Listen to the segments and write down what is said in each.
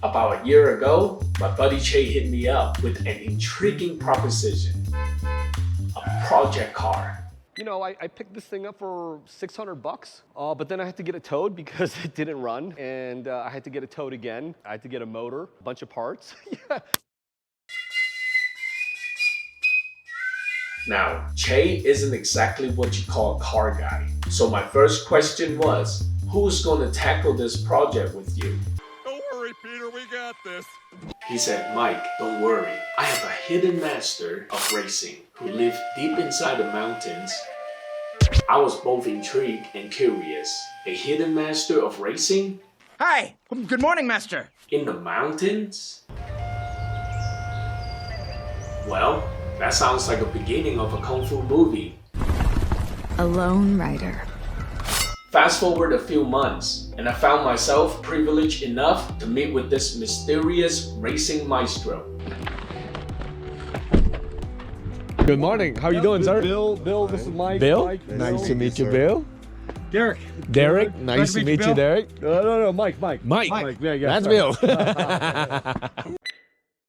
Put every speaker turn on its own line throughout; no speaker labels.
About a year ago, my buddy Che hit me up with an intriguing proposition. A project car.
You know, I picked this thing up for 600 bucks, but then I had to get it towed because it didn't run, and I had to get it towed again. I had to get a motor, a bunch of parts. Yeah.
Now, Che isn't exactly what you call a car guy. So my first question was, who's gonna tackle this project with you?
Don't worry, Peter, we got this.
He said, Mike, don't worry. I have a hidden master of racing who lives deep inside the mountains. I was both intrigued and curious. A hidden master of racing?
Hi, good morning, Master.
In the mountains? Well, that sounds like a beginning of a kung fu movie.
A lone rider.
Fast forward a few months, and I found myself privileged enough to meet with this mysterious racing maestro.
Good morning. How are you doing, sir? Bill, this is Mike.
Bill?
Mike,
Nice to meet you, Bill.
Derek.
Derek, nice to meet you, Derek.
No, Mike.
Mike.
Yeah,
That's
sorry.
Bill.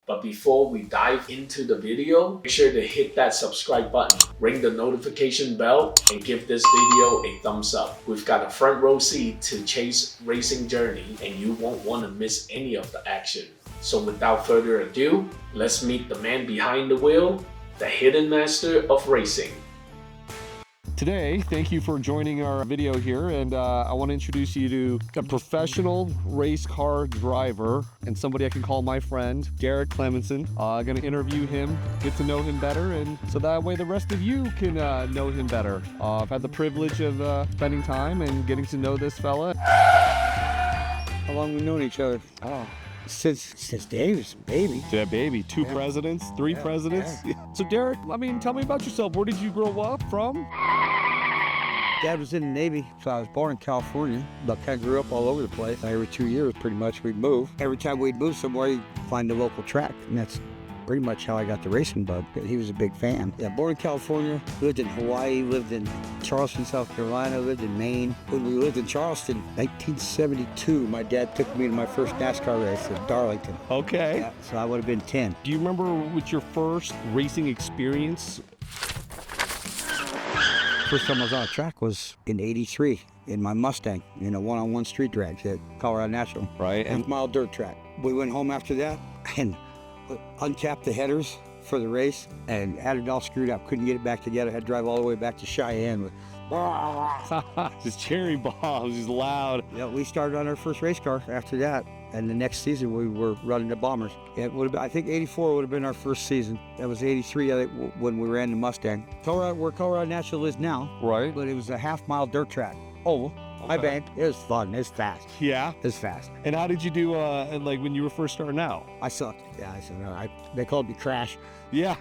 But before we dive into the video, make sure to hit that subscribe button, ring the notification bell, and give this video a thumbs up. We've got a front row seat to Che's racing journey, and you won't want to miss any of the action. So without further ado, let's meet the man behind the wheel, the hidden master of racing.
Today, thank you for joining our video here, and I want to introduce you to a professional race car driver and somebody I can call my friend, Derek Clementson. I'm going to interview him, get to know him better, and so that way the rest of you can know him better. I've had the privilege of spending time and getting to know this fella.
How long we known each other?
Oh.
Since Davis, baby.
Yeah, baby. Two presidents, three presidents.
Yeah.
So Derek, I mean, tell me about yourself. Where did you grow up from?
Dad was in the Navy, so I was born in California, but kind of grew up all over the place. Every 2 years, pretty much, we'd move. Every time we'd move somewhere, you'd find a local track, and that's pretty much how I got the racing bug. He was a big fan. Yeah, born in California, lived in Hawaii, lived in Charleston, South Carolina, lived in Maine. When we lived in Charleston, 1972, my dad took me to my first NASCAR race at Darlington.
Okay.
Yeah, so I would have been 10.
Do you remember what your first racing experience?
First time I was on a track was in '83 in my Mustang in a one-on-one street drag at Colorado National.
Right. And
Half-mile dirt track. We went home after that and uncapped the headers for the race and had it all screwed up. Couldn't get it back together. Had to drive all the way back to Cheyenne with
just cherry bombs, just loud.
Yeah, we started on our first race car after that. And the next season we were running the Bombers. It would have been, I think '84 would have been our first season. That was '83 I think, when we ran the Mustang. Colorado, where Colorado National is now.
Right.
But it was a half-mile dirt track. Oh, my bad. It was fun. It was fast.
Yeah.
It was fast.
And how did you do, like when you were first starting out?
I sucked. Yeah, I said, no, they called me Crash.
Yeah.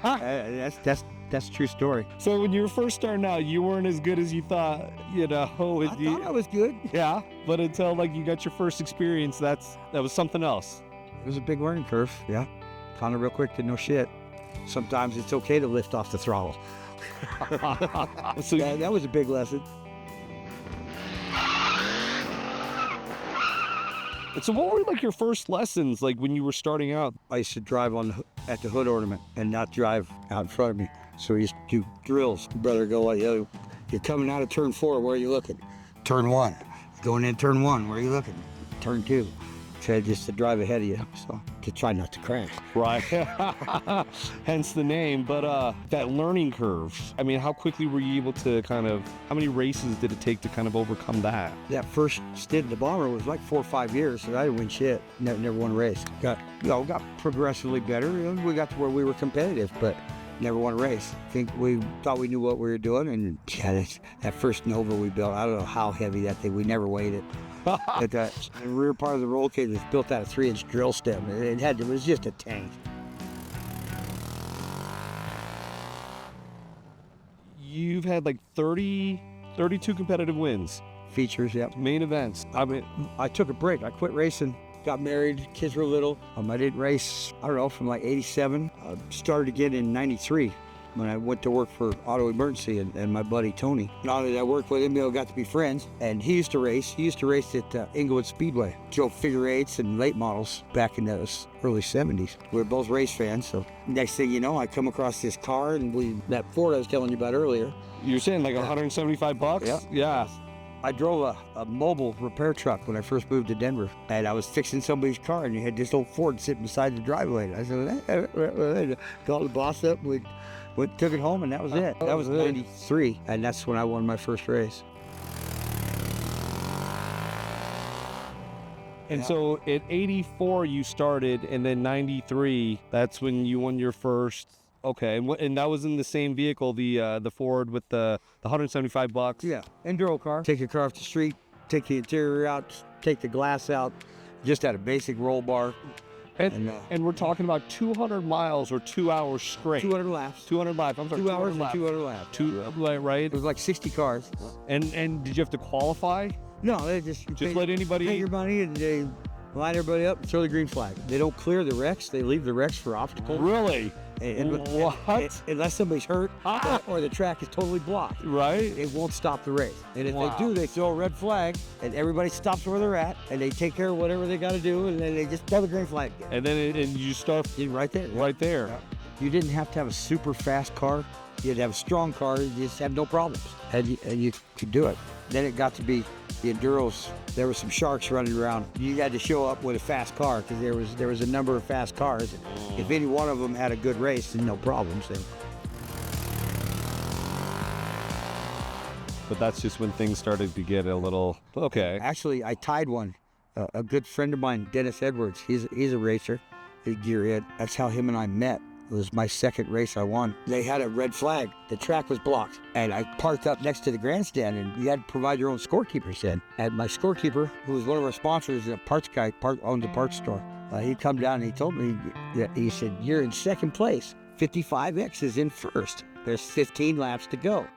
That's a true story.
So when you were first starting out, you weren't as good as you thought, you know.
I thought I was good.
Yeah. But until like you got your first experience, that was something else.
It was a big learning curve. Yeah. Found it real quick to know shit. Sometimes it's okay to lift off the throttle.
So
that was a big lesson.
So what were like your first lessons, like when you were starting out?
I used to drive at the hood ornament and not drive out in front of me. So we used to do drills. Brother go like, yo, you're coming out of turn 4, where are you looking? Turn 1. Going in turn 1, where are you looking? Turn 2. So just to drive ahead of you, so to try not to crash.
Right. Hence the name. But that learning curve, I mean, how quickly were you able to how many races did it take to kind of overcome that?
That first stint in the Bomber was like 4 or 5 years, so I didn't win shit. Never won a race. Got progressively better. We got to where we were competitive, but never won a race. I think we thought we knew what we were doing, and yeah, that first Nova we built, I don't know how heavy that thing, we never weighed it. But the rear part of the roll cage was built out of 3-inch drill stem. It was just a tank.
You've had like 32 competitive wins.
Features, yeah.
Main events. I mean,
I took a break. I quit racing. Got married. Kids were little. I didn't race, I don't know, from like '87. Started again in '93. when I went to work for Auto Emergency and my buddy Tony. Not only did I work with him, we got to be friends. And he used to race. He used to race at Inglewood Speedway. Drove figure eights and late models back in the early 70s. We were both race fans. So next thing you know, I come across this car and that Ford I was telling you about earlier.
You're saying like $175?
Yeah.
Yeah.
I drove a mobile repair truck when I first moved to Denver, and I was fixing somebody's car, and you had this old Ford sitting beside the driveway. I said, called the boss up, we took it home, and that was it. That was 93, and that's when I won my first race.
And so at 84 you started, and then 93, that's when you won your first. Okay, and that was in the same vehicle, the Ford with the $175.
Yeah, enduro car. Take your car off the street, take the interior out, take the glass out, just had a basic roll bar.
And we're talking about 200 miles or 2 hours straight.
200 laps.
200 laps. I'm sorry,
2 hours and 200 laps.
Right?
It was like 60 cars.
And did you have to qualify?
No, they just
let anybody
pay your money, and they line everybody up and throw the green flag. They don't clear the wrecks. They leave the wrecks for obstacles.
Really?
What? Unless somebody's hurt or the track is totally blocked.
Right.
It won't stop the race. And if they do, they throw a red flag, and everybody stops where they're at, and they take care of whatever they got to do, and then they just throw the green flag again.
And then you start
right there.
Right there.
Yeah. You didn't have to have a super fast car. You had to have a strong car. You just had no problems. And you could do it. Then it got to be the enduros. There were some sharks running around. You had to show up with a fast car because there was a number of fast cars. If any one of them had a good race, then no problems.
But that's just when things started to get a little okay.
Actually, I tied one. A good friend of mine, Dennis Edwards. He's a racer. He's a gearhead. That's how him and I met. It was my second race I won. They had a red flag. The track was blocked. And I parked up next to the grandstand, and you had to provide your own scorekeeper, he said. And my scorekeeper, who was one of our sponsors, a parts guy, owns a parts store, he'd come down and he told me, he said, you're in second place. 55X is in first. There's 15 laps to go.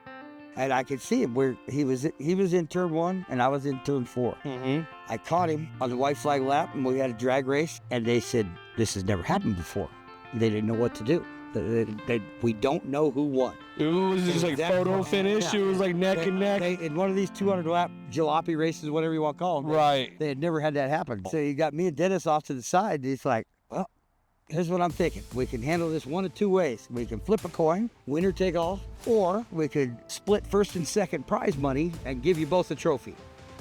And I could see him where he was in turn 1 and I was in turn 4.
Mm-hmm.
I caught him on the white flag lap, and we had a drag race, and they said, this has never happened before. They didn't know what to do. We don't know who won.
It was just like photo finish. Yeah. It was like neck and neck.
In one of these 200-lap jalopy races, whatever you want to call them.
Right.
They had never had that happen. So you got me and Dennis off to the side. He's like, well, here's what I'm thinking. We can handle this one of two ways. We can flip a coin, winner take all, or we could split first and second prize money and give you both a trophy.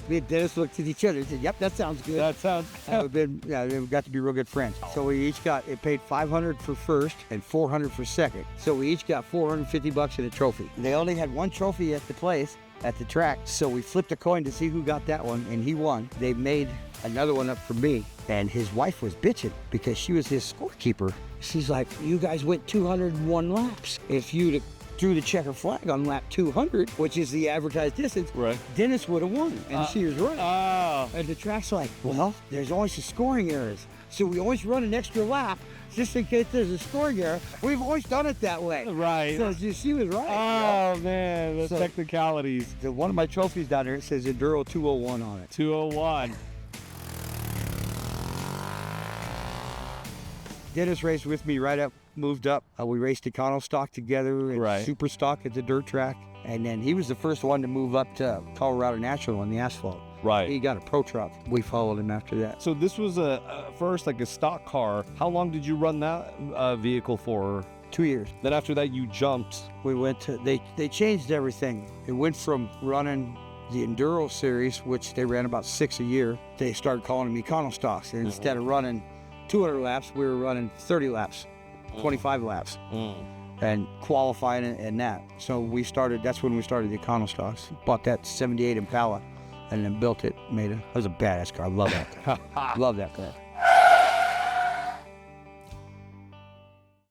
Me and Dennis looked at each other and said, yep, that sounds good.
That sounds good.
We've got to be real good friends. So we each it paid $500 for first and $400 for second. So we each got $450 in a trophy. They only had one trophy at the place, at the track. So we flipped a coin to see who got that one, and he won. They made another one up for me, and his wife was bitching because she was his scorekeeper. She's like, you guys went 201 laps. If you'd threw the checker flag on lap 200, which is the advertised distance,
right,
Dennis would have won. And she was right.
Oh.
And the track's like, well, there's always some scoring errors. So we always run an extra lap just in case there's a scoring error. We've always done it that way.
Right.
So she was right.
Oh, man, the technicalities.
One of my trophies down there, it says Enduro 201 on it.
201.
Dennis raced with me right up, moved up. We raced Econo stock together and super stock at the dirt track. And then he was the first one to move up to Colorado National on the asphalt.
Right.
He got a pro truck. We followed him after that.
So this was first like a stock car. How long did you run that vehicle for?
2 years.
Then after that you jumped.
We went to, they changed everything. It went from running the Enduro series, which they ran about 6 a year. They started calling them Econo stocks. And instead of running 200 laps, we were running 30 laps, 25 laps, and qualifying in that. So that's when we started the Econo stocks. Bought that 78 Impala and then built it, it was a badass car. I love that car. Love that car.